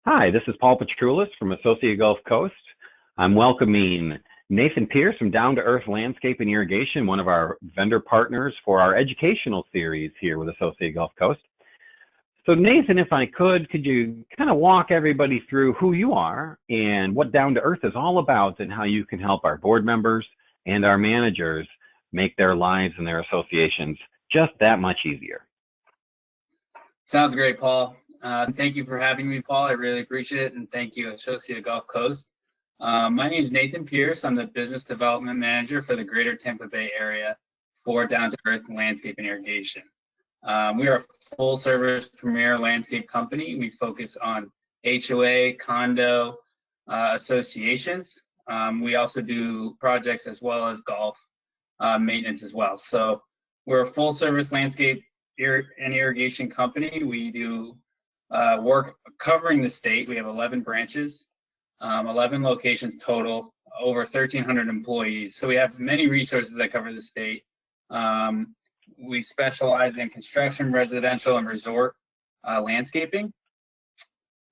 Hi, this is Paul Petroulis from Associate Gulf Coast. I'm welcoming Nathan Pierce from Down to Earth Landscape and Irrigation, one of our vendor partners for our educational series here with Associate Gulf Coast. So Nathan, if I could you kind of walk everybody through who you are and what Down to Earth is all about and how you can help our board members and our managers make their lives and their associations just that much easier. Sounds great, Paul. Thank you for having me, Paul. I really appreciate it, and thank you, Associate Gulf Coast. My name is Nathan Pierce. I'm the Business Development Manager for the Greater Tampa Bay area for Down to Earth Landscape and Irrigation. We are a full-service premier landscape company. We focus on HOA, condo, associations. We also do projects as well as golf maintenance as well. So we're a full-service landscape and irrigation company. We do work covering the state. We have 11 branches, 11 locations total, over 1,300 employees. So we have many resources that cover the state. We specialize in construction, residential, and resort landscaping.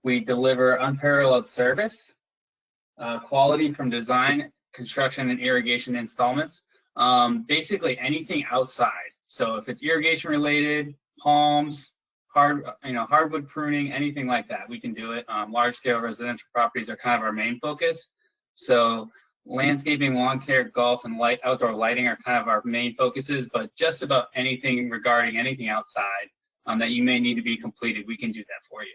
We deliver unparalleled service, quality from design, construction, and irrigation installments. Basically anything outside. So if it's irrigation related, palms, hardwood pruning, anything like that, we can do it. Large scale residential properties are kind of our main focus. So landscaping, lawn care, golf, and outdoor lighting are kind of our main focuses, but just about anything regarding anything outside that you may need to be completed, we can do that for you.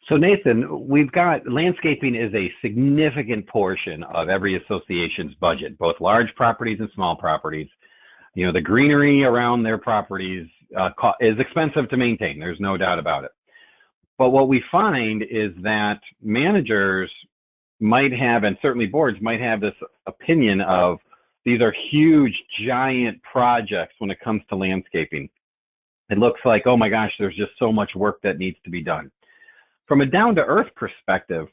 So Nathan, we've got landscaping is a significant portion of every association's budget, both large properties and small properties. You know, the greenery around their properties is expensive to maintain. There's no doubt about it. But what we find is that managers might have, and certainly boards might have, this opinion of these are huge, giant projects when it comes to landscaping. It looks like, oh my gosh, there's just so much work that needs to be done. From a down-to-earth perspective,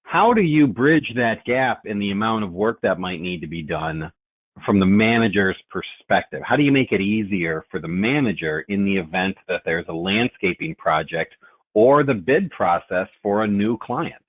how do you bridge that gap in the amount of work that might need to be done from the manager's perspective? How do you make it easier for the manager in the event that there's a landscaping project or the bid process for a new client?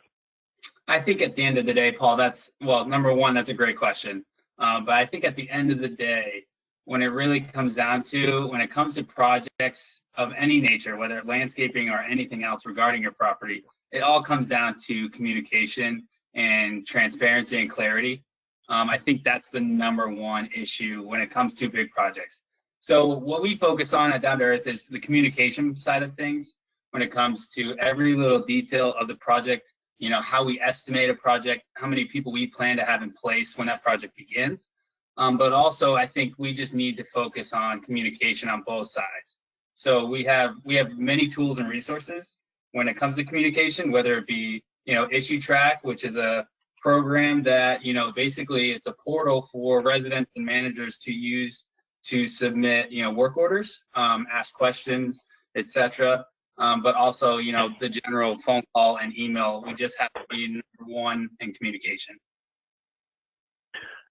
I think at the end of the day, Paul, number one, that's a great question. But I think at the end of the day, when it really comes down to, when it comes to projects of any nature, whether landscaping or anything else regarding your property, it all comes down to communication and transparency and clarity. I think that's the number one issue when it comes to big projects. So what we focus on at Down to Earth is the communication side of things when it comes to every little detail of the project, you know, how we estimate a project, how many people we plan to have in place when that project begins. But also, I think we just need to focus on communication on both sides. So we have many tools and resources when it comes to communication, whether it be, you know, Issue Track, which is a program that, you know, basically it's a portal for residents and managers to use to submit, you know, work orders, ask questions, etc. But also, you know, the general phone call and email. We just have to be number one in communication.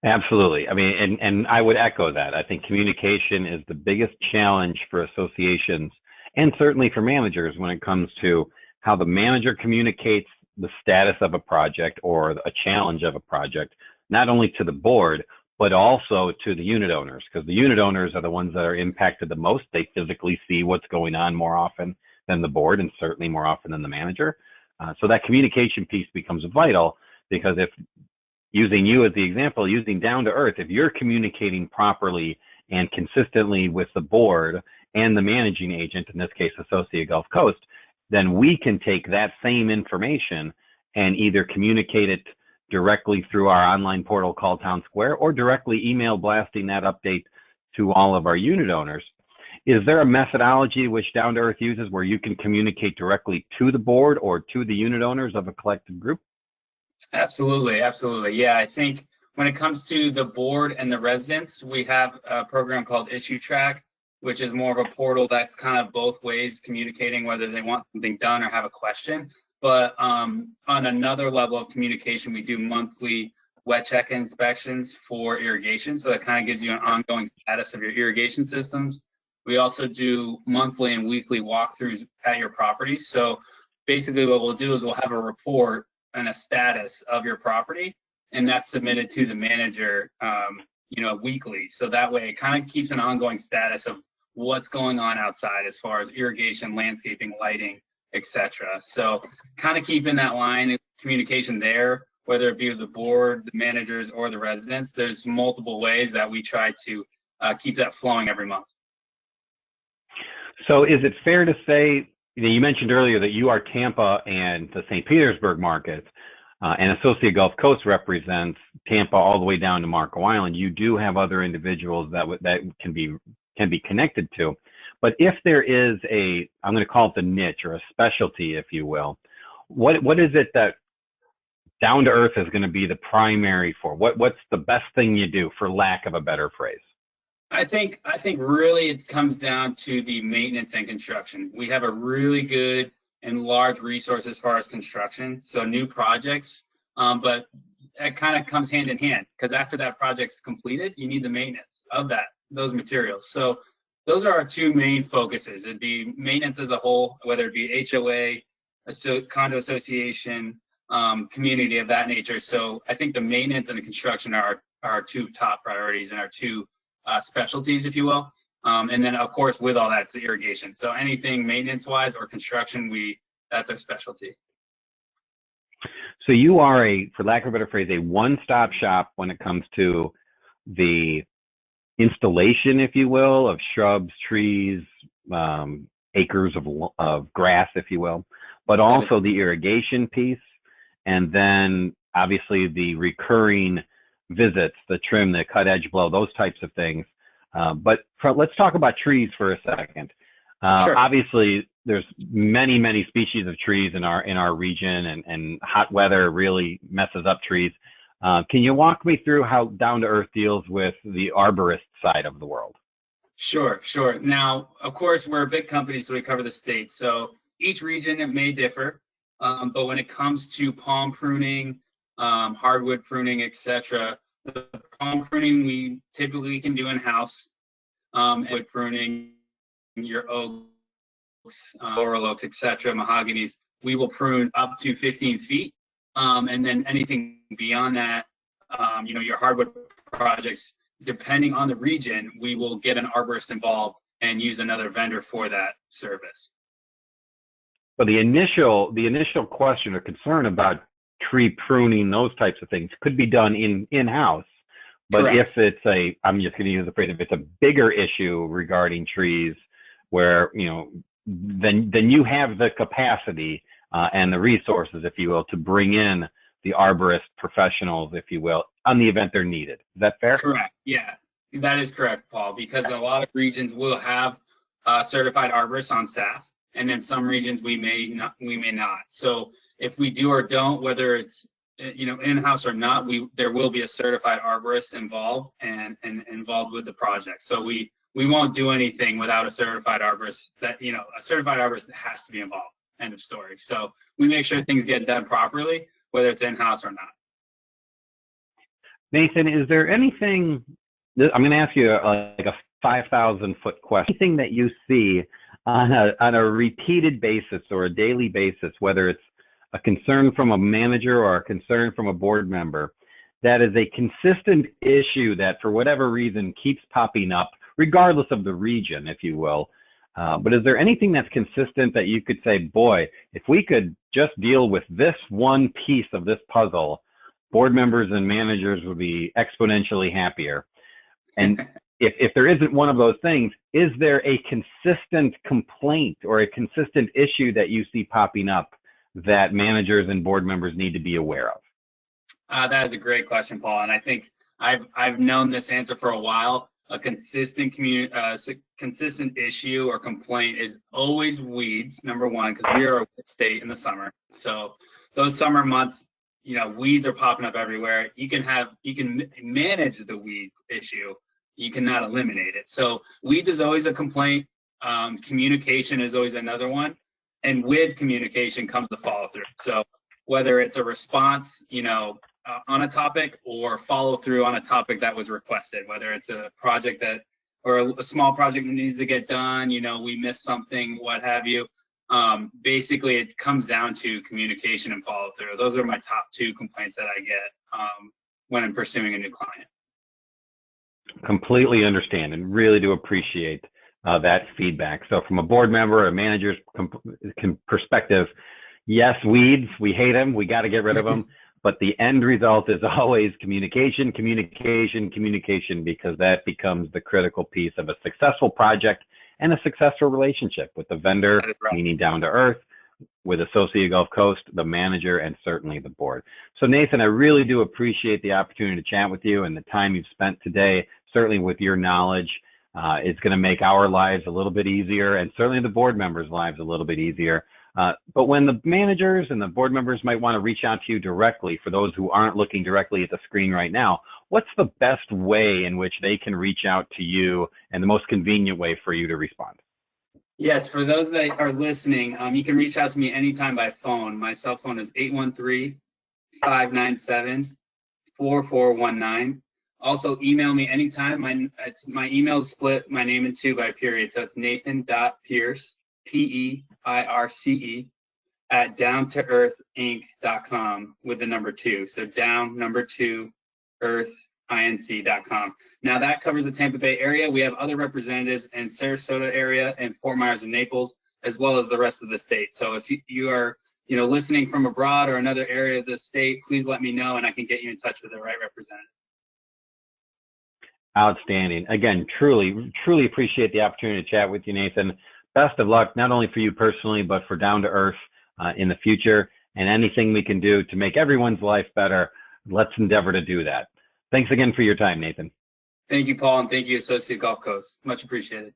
Absolutely. I mean, and I would echo that. I think communication is the biggest challenge for associations and certainly for managers when it comes to how the manager communicates the status of a project or a challenge of a project, not only to the board, but also to the unit owners, because the unit owners are the ones that are impacted the most. They physically see what's going on more often than the board, and certainly more often than the manager. So that communication piece becomes vital, because if, using you as the example, using Down to Earth, if you're communicating properly and consistently with the board and the managing agent, in this case, Associate Gulf Coast, then we can take that same information and either communicate it directly through our online portal called Town Square, or directly email blasting that update to all of our unit owners. Is there a methodology which Down to Earth uses where you can communicate directly to the board or to the unit owners of a collective group? Absolutely, absolutely. Yeah, I think when it comes to the board and the residents, we have a program called Issue Track, which is more of a portal that's kind of both ways communicating whether they want something done or have a question. But on another level of communication, we do monthly wet check inspections for irrigation. So that kind of gives you an ongoing status of your irrigation systems. We also do monthly and weekly walkthroughs at your properties. So basically what we'll do is we'll have a report and a status of your property, and that's submitted to the manager, weekly. So that way it kind of keeps an ongoing status of what's going on outside as far as irrigation, landscaping, lighting, etc. So kind of keeping that line of communication there, whether it be with the board, the managers, or the residents. There's multiple ways that we try to keep that flowing every month. So is it fair to say, you mentioned earlier that you are Tampa and the St. Petersburg markets, and Associate Gulf Coast represents Tampa all the way down to Marco Island. You do have other individuals that can be connected to. But if there is I'm going to call it the niche or a specialty, if you will, what is it that Down to Earth is going to be the primary for? What's the best thing you do, for lack of a better phrase? I think really it comes down to the maintenance and construction. We have a really good and large resource as far as construction, so new projects, but that kind of comes hand in hand, because after that project's completed, you need the maintenance of those materials. So those are our two main focuses. It'd be maintenance as a whole, whether it be HOA, condo association, community of that nature. So I think the maintenance and the construction are our two top priorities and our two specialties, if you will. And then of course, with all that, it's the irrigation. So anything maintenance wise or construction, that's our specialty. So you are for lack of a better phrase, a one-stop shop when it comes to the installation, if you will, of shrubs, trees, acres of grass, if you will, but also the irrigation piece, and then obviously the recurring visits, the trim, the cut, edge, blow, those types of things. But let's talk about trees for a second. Sure. Obviously, there's many species of trees in our region, and hot weather really messes up trees. Can you walk me through how Down to Earth deals with the arborist side of the world? Sure. Now, of course, we're a big company, so we cover the state. So each region, it may differ, but when it comes to palm pruning, hardwood pruning, etc., the palm pruning we typically can do in-house. Wood pruning, your oaks, laurel oaks, etc., mahoganies, we will prune up to 15 feet. And then anything beyond that, your hardwood projects, depending on the region, we will get an arborist involved and use another vendor for that service. But the initial question or concern about tree pruning, those types of things, could be done in-house. But correct. If it's I'm just going to use the phrase, if it's a bigger issue regarding trees, where then you have the capacity and the resources, if you will, to bring in the arborist professionals, if you will, on the event they're needed. Is that fair? Correct. Yeah, that is correct, Paul, because a lot of regions will have certified arborists on staff, and then some regions we may not. So if we do or don't, whether it's in-house or not, there will be a certified arborist involved and involved with the project. So we won't do anything without a certified arborist. A certified arborist has to be involved. End of story. So we make sure things get done properly, whether it's in-house or not. Nathan, is there anything, I'm going to ask you like a 5,000-foot question, anything that you see on a repeated basis or a daily basis, whether it's a concern from a manager or a concern from a board member, that is a consistent issue that for whatever reason keeps popping up, regardless of the region, if you will? But is there anything that's consistent that you could say, boy, if we could just deal with this one piece of this puzzle, board members and managers would be exponentially happier? And if there isn't one of those things, is there a consistent complaint or a consistent issue that you see popping up that managers and board members need to be aware of? That is a great question, Paul. And I think I've known this answer for a while. A consistent consistent issue or complaint is always weeds, number one, because we are a wet state in the summer. So those summer months, weeds are popping up everywhere. You can manage the weed issue. You cannot eliminate it. So weeds is always a complaint. Communication is always another one. And with communication comes the follow through. So whether it's a response, on a topic, or follow through on a topic that was requested, whether it's a project or a small project that needs to get done, we missed something, what have you. Basically, it comes down to communication and follow through. Those are my top two complaints that I get when I'm pursuing a new client. Completely understand and really do appreciate that feedback. So from a board member, a manager's perspective, yes, weeds, we hate them, we got to get rid of them, but the end result is always communication, communication, communication, because that becomes the critical piece of a successful project and a successful relationship with the vendor, Right. meaning down to earth, with Associated Gulf Coast, the manager, and certainly the board. So Nathan, I really do appreciate the opportunity to chat with you and the time you've spent today. Certainly with your knowledge, it's going to make our lives a little bit easier, and certainly the board members' lives a little bit easier. But when the managers and the board members might want to reach out to you directly, for those who aren't looking directly at the screen right now, what's the best way in which they can reach out to you and the most convenient way for you to respond? Yes, for those that are listening, you can reach out to me anytime by phone. My cell phone is 813-597-4419. Also, email me anytime. My email is split my name in two by period. So it's nathan.pierce, P-E-I-R-C-E, at downtoearthinc.com with the number 2. So down number 2, earthinc.com. Now that covers the Tampa Bay area. We have other representatives in Sarasota area and Fort Myers and Naples, as well as the rest of the state. So if you are listening from abroad or another area of the state, please let me know and I can get you in touch with the right representative. Outstanding. Again, truly appreciate the opportunity to chat with you, Nathan. Best of luck, not only for you personally, but for Down to Earth in the future, and anything we can do to make everyone's life better, let's endeavor to do that. Thanks again for your time, Nathan. Thank you, Paul, and thank you, Associated Gulf Coast. Much appreciated.